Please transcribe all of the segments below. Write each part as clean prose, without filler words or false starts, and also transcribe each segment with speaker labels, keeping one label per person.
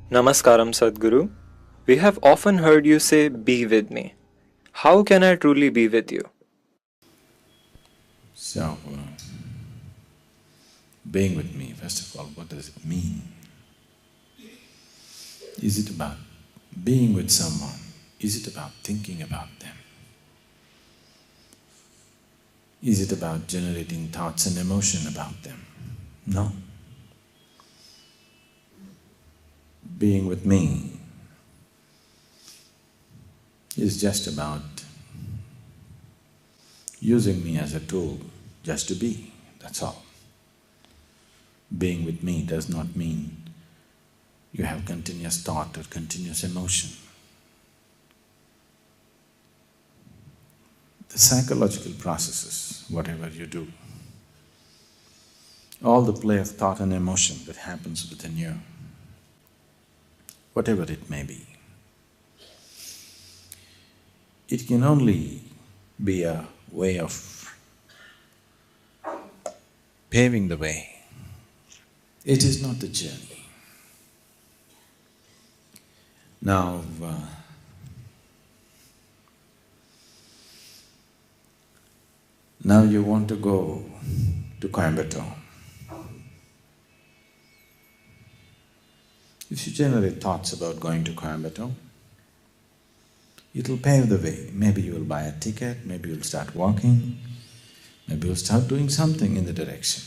Speaker 1: Namaskaram, Sadhguru. We have often heard you say, "Be with me." How can I truly be with you?
Speaker 2: So, being with me, first of all, what does it mean? Is it about being with someone? Is it about thinking about them? Is it about generating thoughts and emotion about them? No. Being with me is just about using me as a tool just to be, that's all. Being with me does not mean you have continuous thought or continuous emotion. The psychological processes, whatever you do, all the play of thought and emotion that happens within you, whatever it may be, it can only be a way of paving the way. It is not the journey. Now, now you want to go to Coimbatore. If you generate thoughts about going to Coimbatore, it'll pave the way. Maybe you will buy a ticket, maybe you'll start walking, maybe you'll start doing something in the direction.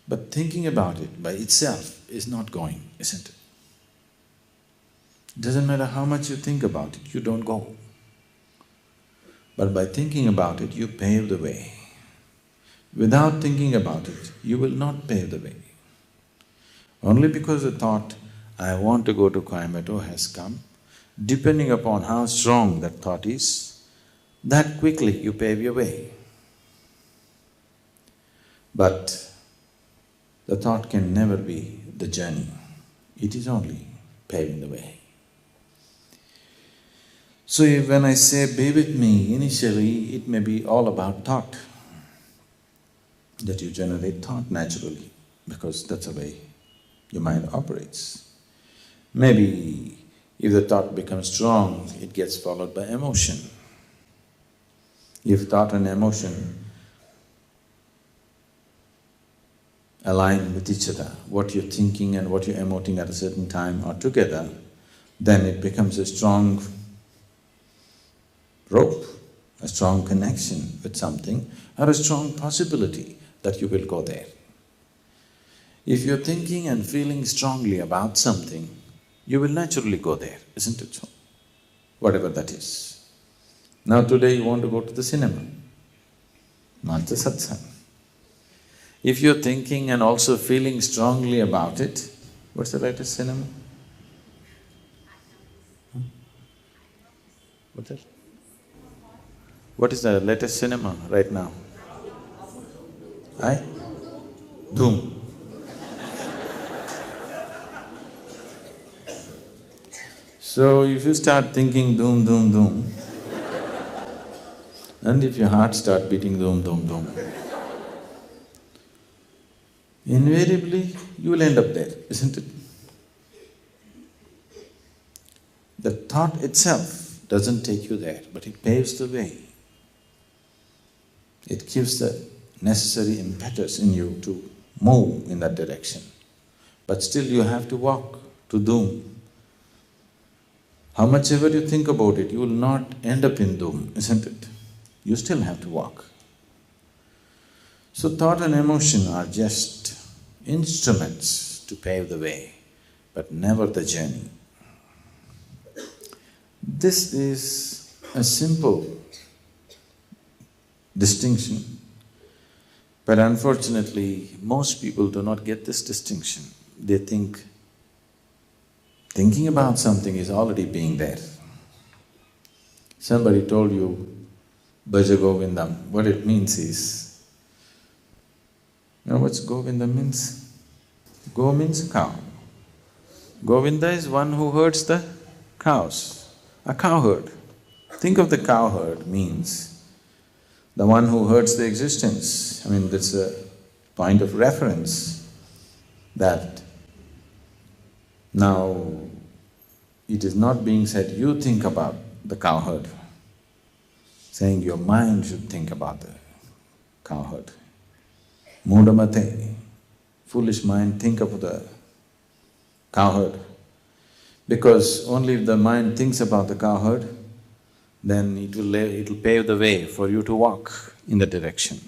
Speaker 2: But thinking about it by itself is not going, isn't it? It doesn't matter how much you think about it, you don't go. But by thinking about it, you pave the way. Without thinking about it, you will not pave the way. Only because the thought, I want to go to Coimbatore has come, depending upon how strong that thought is, that quickly you pave your way. But the thought can never be the journey, it is only paving the way. So when I say, be with me, initially it may be all about thought, that you generate thought naturally, because that's the way your mind operates. Maybe if the thought becomes strong, it gets followed by emotion. If thought and emotion align with each other, what you're thinking and what you're emoting at a certain time are together, then it becomes a strong rope, a strong connection with something, or a strong possibility that you will go there. If you're thinking and feeling strongly about something, you will naturally go there, isn't it so? Whatever that is. Now today you want to go to the cinema, not the satsang. If you're thinking and also feeling strongly about it, what's the latest cinema? What's that? What is the latest cinema right now? Aye? Doom. So if you start thinking doom, doom, doom, and if your heart starts beating doom, doom, doom, invariably you will end up there, isn't it? The thought itself doesn't take you there, but it paves the way. It gives the necessary impetus in you to move in that direction. But still you have to walk to doom. How much ever you think about it, you will not end up in doom, isn't it? You still have to walk. So thought and emotion are just instruments to pave the way, but never the journey. This is a simple distinction, but unfortunately, most people do not get this distinction. They think thinking about something is already being there. Somebody told you, Bhaja Govindam, what it means is, you know what's Govindam means? Go means cow. Govinda is one who herds the cows, a cow herd. Think of the cow herd means the one who herds the existence. I mean, that's a point of reference that Now, it is not being said, you think about the cowherd, saying your mind should think about the cowherd. Mudamate, foolish mind, think of the cowherd. Because only if the mind thinks about the cowherd, then it'll pave the way for you to walk in the direction.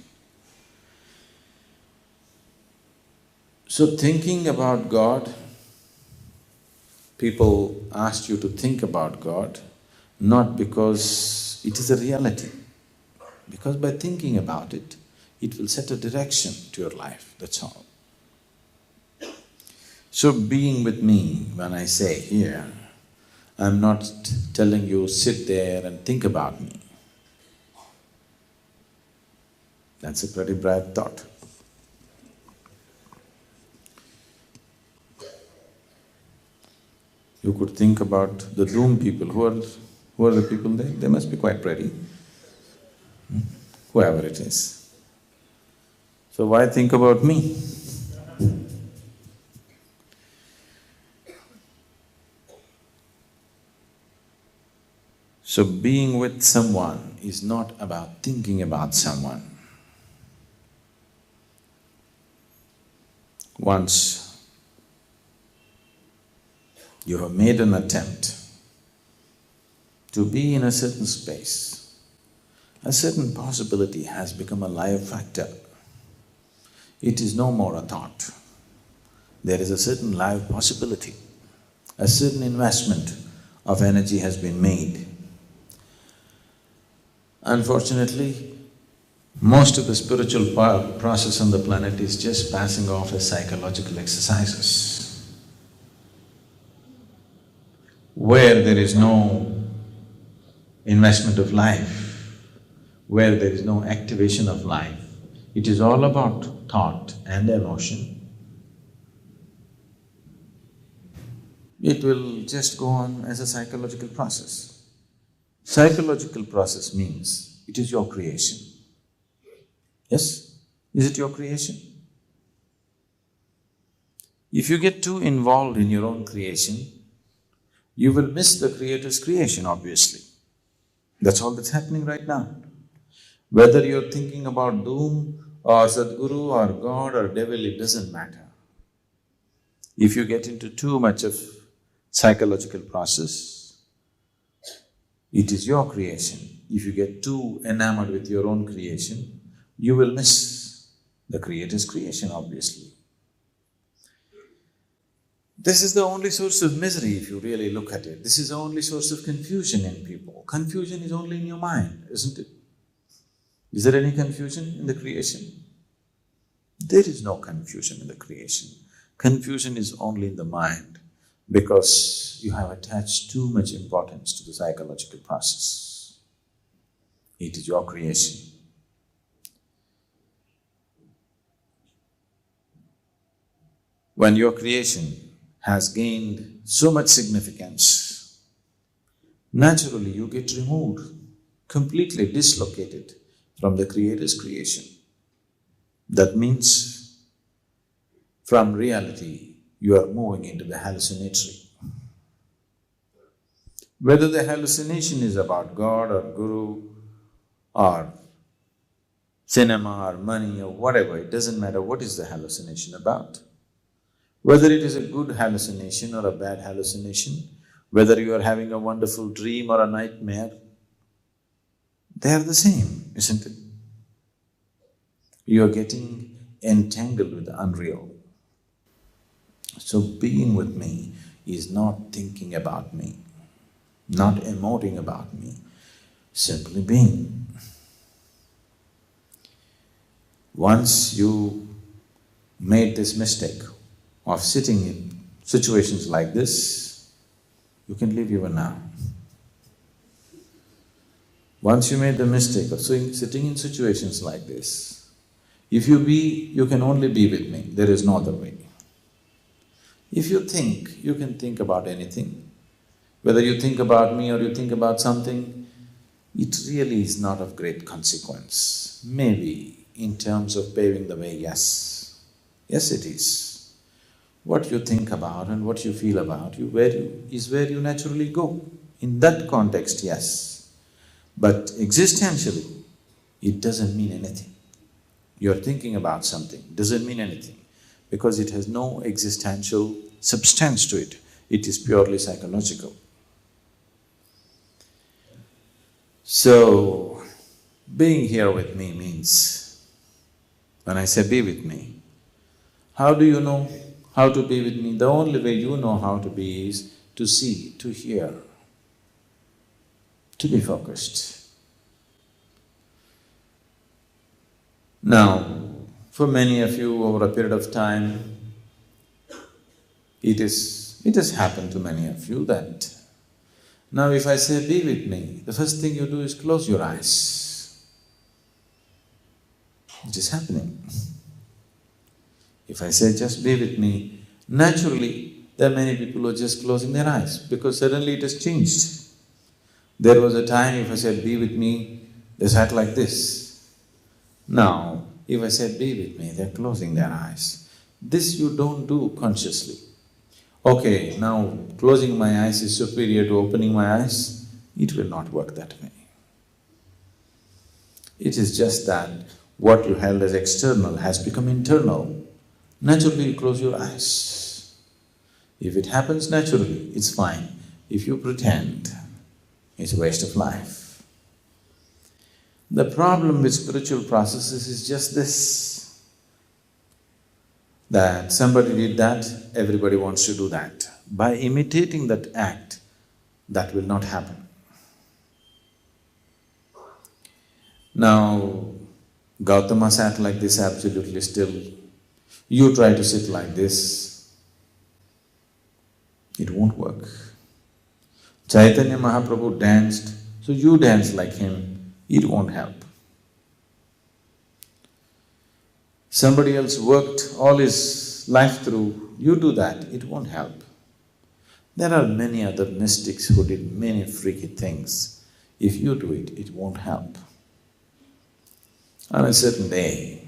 Speaker 2: So thinking about God, people asked you to think about God, not because it is a reality, because by thinking about it, it will set a direction to your life, that's all. So being with me, when I say here, I'm not telling you sit there and think about me. That's a pretty bright thought. You could think about the doom people. Who are the people there? They must be quite pretty, whoever it is. So why think about me? So being with someone is not about thinking about someone. Once you have made an attempt to be in a certain space, a certain possibility has become a live factor. It is no more a thought. There is a certain live possibility. A certain investment of energy has been made. Unfortunately, most of the spiritual process on the planet is just passing off as psychological exercises, where there is no investment of life, where there is no activation of life. It is all about thought and emotion. It will just go on as a psychological process. Psychological process means it is your creation. Yes? Is it your creation? If you get too involved in your own creation, you will miss the Creator's creation, obviously. That's all that's happening right now. Whether you're thinking about doom or Sadhguru or God or devil, it doesn't matter. If you get into too much of psychological process, it is your creation. If you get too enamored with your own creation, you will miss the Creator's creation, obviously. This is the only source of misery if you really look at it. This is the only source of confusion in people. Confusion is only in your mind, isn't it? Is there any confusion in the creation? There is no confusion in the creation. Confusion is only in the mind because you have attached too much importance to the psychological process. It is your creation. When your creation has gained so much significance, naturally you get removed, completely dislocated from the Creator's creation. That means from reality you are moving into the hallucinatory. Whether the hallucination is about God or Guru or cinema or money or whatever, it doesn't matter what is the hallucination about. Whether it is a good hallucination or a bad hallucination, whether you are having a wonderful dream or a nightmare, they are the same, isn't it? You are getting entangled with the unreal. So being with me is not thinking about me, not emoting about me, simply being. Once you made this mistake of sitting in situations like this, you can leave even now. Once you made the mistake of sitting in situations like this, if you can only be with me, there is no other way. If you think, you can think about anything. Whether you think about me or you think about something, it really is not of great consequence. Maybe in terms of paving the way, yes. Yes, it is. What you think about and what you feel about is where you naturally go. In that context, yes. But existentially, it doesn't mean anything. You're thinking about something, doesn't mean anything, because it has no existential substance to it. It is purely psychological. So, being here with me means, when I say be with me, how do you know how to be with me? The only way you know how to be is to see, to hear, to be focused. Now, for many of you over a period of time, it has happened to many of you that now if I say be with me, the first thing you do is close your eyes. It is happening. If I say just be with me, naturally there are many people who are just closing their eyes because suddenly it has changed. There was a time if I said be with me, they sat like this. Now, if I said be with me, they're closing their eyes. This you don't do consciously. Okay, now closing my eyes is superior to opening my eyes, it will not work that way. It is just that what you held as external has become internal. Naturally you close your eyes. If it happens naturally, it's fine. If you pretend, it's a waste of life. The problem with spiritual processes is just this, that somebody did that, everybody wants to do that. By imitating that act, that will not happen. Now, Gautama sat like this absolutely still. You try to sit like this, it won't work. Chaitanya Mahaprabhu danced, so you dance like him, it won't help. Somebody else worked all his life through, you do that, it won't help. There are many other mystics who did many freaky things. If you do it, it won't help. On a certain day,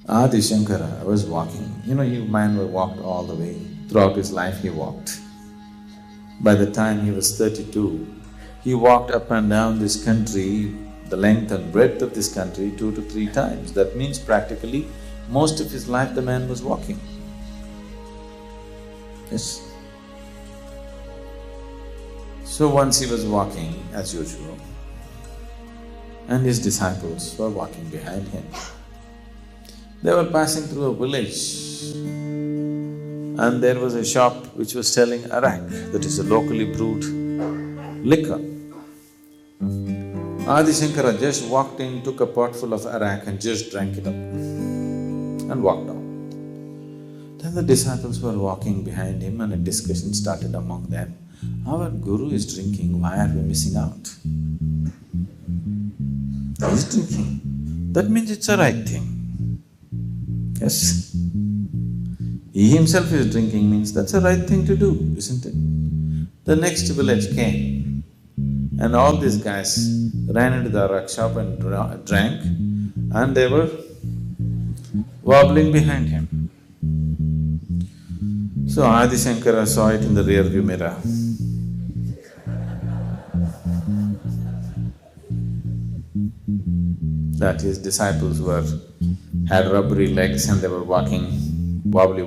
Speaker 2: Adi Shankara was walking. Man walked all the way. Throughout his life he walked. By the time he was 32, he walked up and down this country, the length and breadth of this country 2 to 3 times. That means practically most of his life the man was walking. Yes. So once he was walking as usual, and his disciples were walking behind him. They were passing through a village and there was a shop which was selling arak, that is a locally brewed liquor. Adi Shankara just walked in, took a pot full of arak and just drank it up and walked out. Then the disciples were walking behind him and a discussion started among them. Our Guru is drinking, why are we missing out? He's drinking, that means it's a right thing. Yes. He himself is drinking means that's a right thing to do, isn't it? The next village came and all these guys ran into the arak shop and drank and they were wobbling behind him. So Adi Shankara saw it in the rear view mirror. That his disciples had rubbery legs and they were walking wobbly.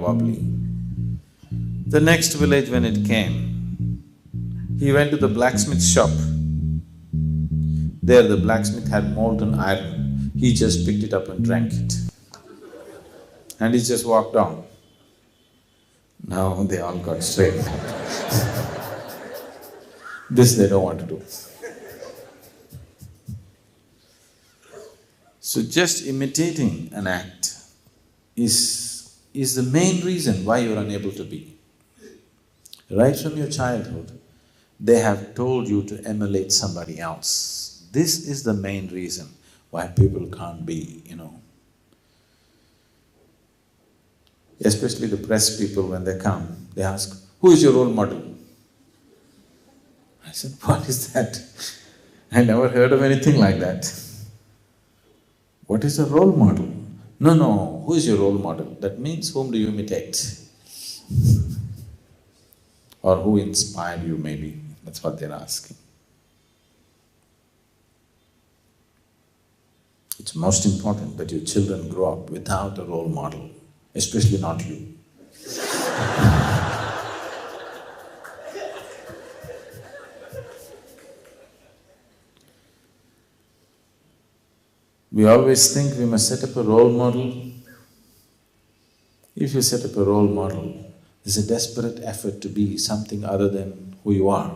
Speaker 2: The next village when it came, he went to the blacksmith's shop. There the blacksmith had molten iron, he just picked it up and drank it. And he just walked on. Now they all got straightened up. This they don't want to do. So just imitating an act is the main reason why you're unable to be. Right from your childhood, they have told you to emulate somebody else. This is the main reason why people can't be, Especially the press people, when they come, they ask, who is your role model? I said, what is that? I never heard of anything like that. What is a role model? No, no, who is your role model? That means whom do you imitate? Or who inspired you maybe, that's what they're asking. It's most important that your children grow up without a role model, especially not you. We always think we must set up a role model. If you set up a role model, there's a desperate effort to be something other than who you are.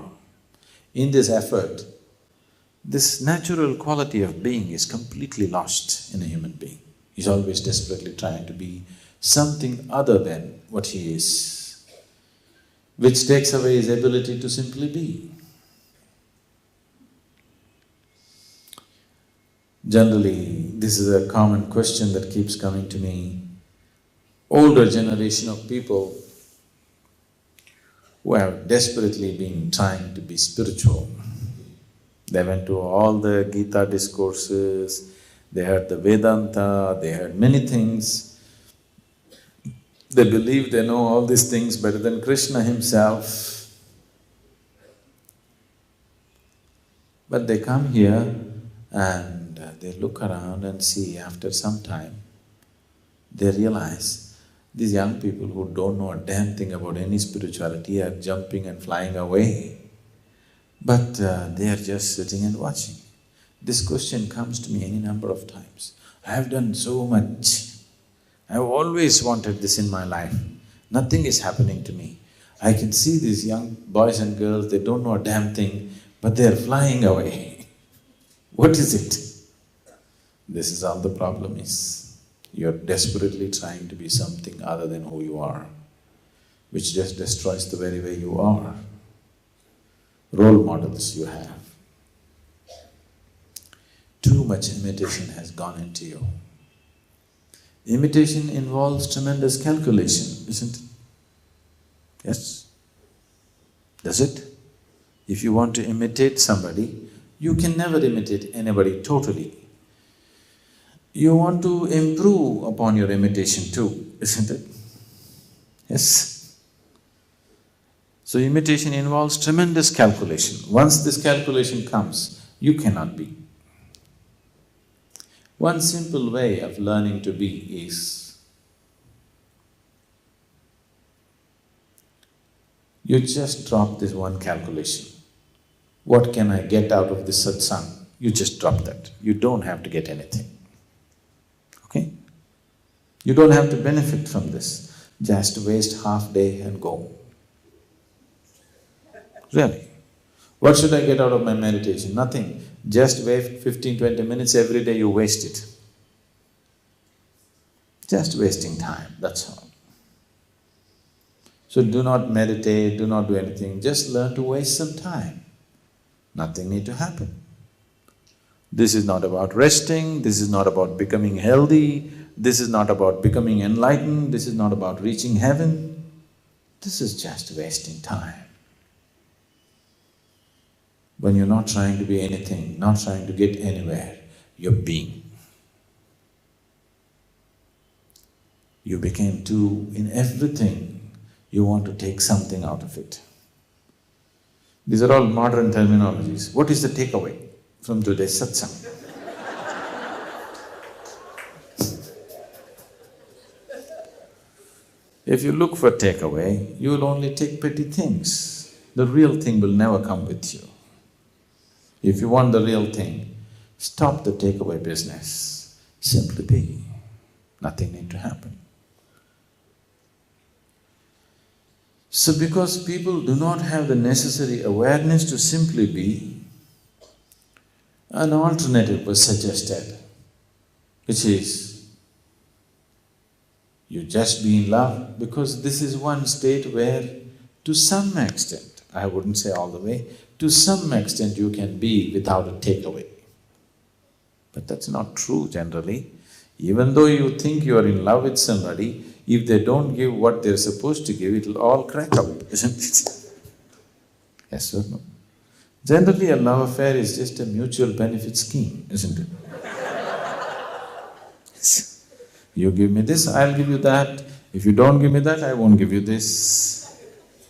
Speaker 2: In this effort, this natural quality of being is completely lost in a human being. He's always desperately trying to be something other than what he is, which takes away his ability to simply be. Generally, this is a common question that keeps coming to me. Older generation of people who have desperately been trying to be spiritual. They went to all the Gita discourses, they heard the Vedanta, they heard many things. They believe they know all these things better than Krishna himself. But they come here and they look around and see after some time, they realize these young people who don't know a damn thing about any spirituality are jumping and flying away. But they are just sitting and watching. This question comes to me any number of times. I have done so much. I have always wanted this in my life. Nothing is happening to me. I can see these young boys and girls, they don't know a damn thing, but they are flying away. What is it? This is all the problem is. You're desperately trying to be something other than who you are, which just destroys the very way you are. Role models you have. Too much imitation has gone into you. Imitation involves tremendous calculation, isn't it? Yes? Does it? If you want to imitate somebody, you can never imitate anybody totally. You want to improve upon your imitation too, isn't it? Yes? So imitation involves tremendous calculation. Once this calculation comes, you cannot be. One simple way of learning to be is, you just drop this one calculation. What can I get out of this satsang? You just drop that. You don't have to get anything. Okay? You don't have to benefit from this. Just waste half day and go. Really. What should I get out of my meditation? Nothing. Just wait 15-20 minutes every day, you waste it. Just wasting time, that's all. So do not meditate, do not do anything, just learn to waste some time. Nothing need to happen. This is not about resting, this is not about becoming healthy, this is not about becoming enlightened, this is not about reaching heaven. This is just wasting time. When you're not trying to be anything, not trying to get anywhere, you're being. You became two in everything, you want to take something out of it. These are all modern terminologies. What is the takeaway from today's satsang? If you look for takeaway, you will only take petty things. The real thing will never come with you. If you want the real thing, stop the takeaway business. Simply be. Nothing need to happen. So because people do not have the necessary awareness to simply be, an alternative was suggested, which is, you just be in love, because this is one state where, to some extent, I wouldn't say all the way, to some extent you can be without a takeaway. But that's not true generally. Even though you think you are in love with somebody, if they don't give what they're supposed to give, it'll all crack up, isn't it? Yes or no? Generally, a love affair is just a mutual benefit scheme, isn't it? You give me this, I'll give you that. If you don't give me that, I won't give you this.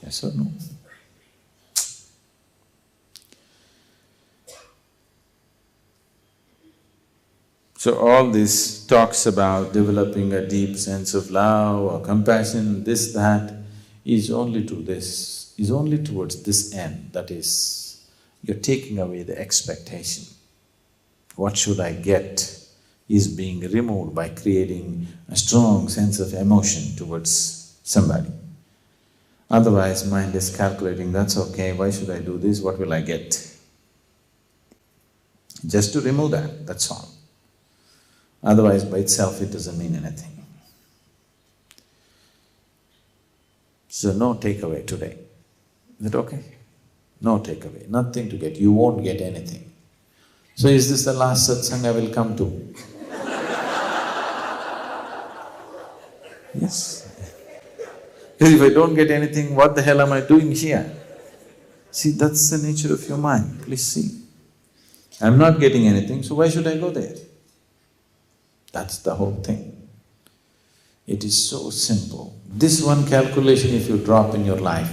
Speaker 2: Yes or no? So all this talks about developing a deep sense of love or compassion, this, that, is only to this, is only towards this end, that is, you're taking away the expectation. What should I get is being removed by creating a strong sense of emotion towards somebody. Otherwise, mind is calculating, that's okay, why should I do this, what will I get? Just to remove that, that's all. Otherwise, by itself, it doesn't mean anything. So, no takeaway today. Is it okay? No takeaway, nothing to get, you won't get anything. So, is this the last satsang I will come to? Yes. Because if I don't get anything, what the hell am I doing here? See, that's the nature of your mind, please see. I'm not getting anything, so why should I go there? That's the whole thing. It is so simple. This one calculation if you drop in your life,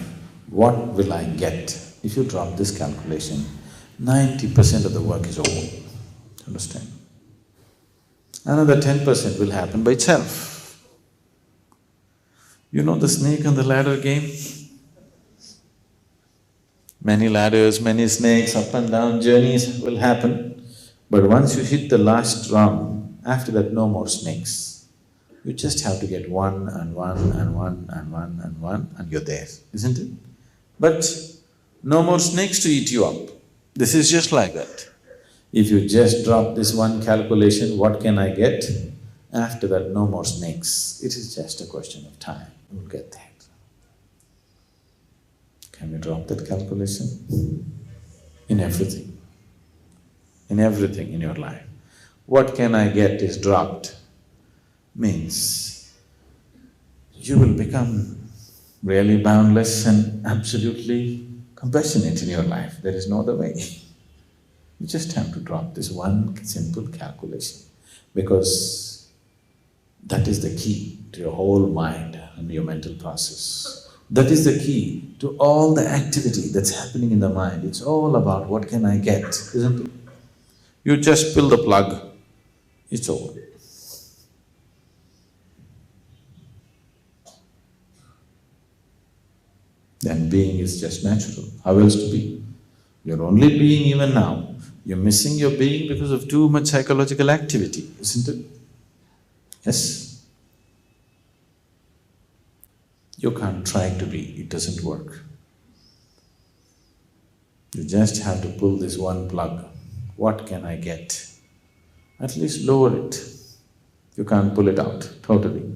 Speaker 2: what will I get? If you drop this calculation, 90% of the work is over. Understand? Another 10% will happen by itself. You know the snake and the ladder game? Many ladders, many snakes, up and down journeys will happen. But once you hit the last rung, after that no more snakes. You just have to get one and one and one and one and one and you're there, isn't it? But no more snakes to eat you up. This is just like that. If you just drop this one calculation, what can I get? After that, no more snakes. It is just a question of time, you'll get that. Can we drop that calculation? In everything. In everything in your life. What can I get is dropped, means you will become really boundless and absolutely compassionate in your life. There is no other way. You just have to drop this one simple calculation, because that is the key to your whole mind and your mental process. That is the key to all the activity that's happening in the mind. It's all about what can I get, isn't it? You just pull the plug, it's over. Then being is just natural. How else to be? You're only being even now. You're missing your being because of too much psychological activity, isn't it? Yes? You can't try to be, it doesn't work. You just have to pull this one plug. What can I get? At least lower it. You can't pull it out totally.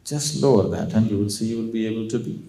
Speaker 2: Just lower that and you will see you will be able to be.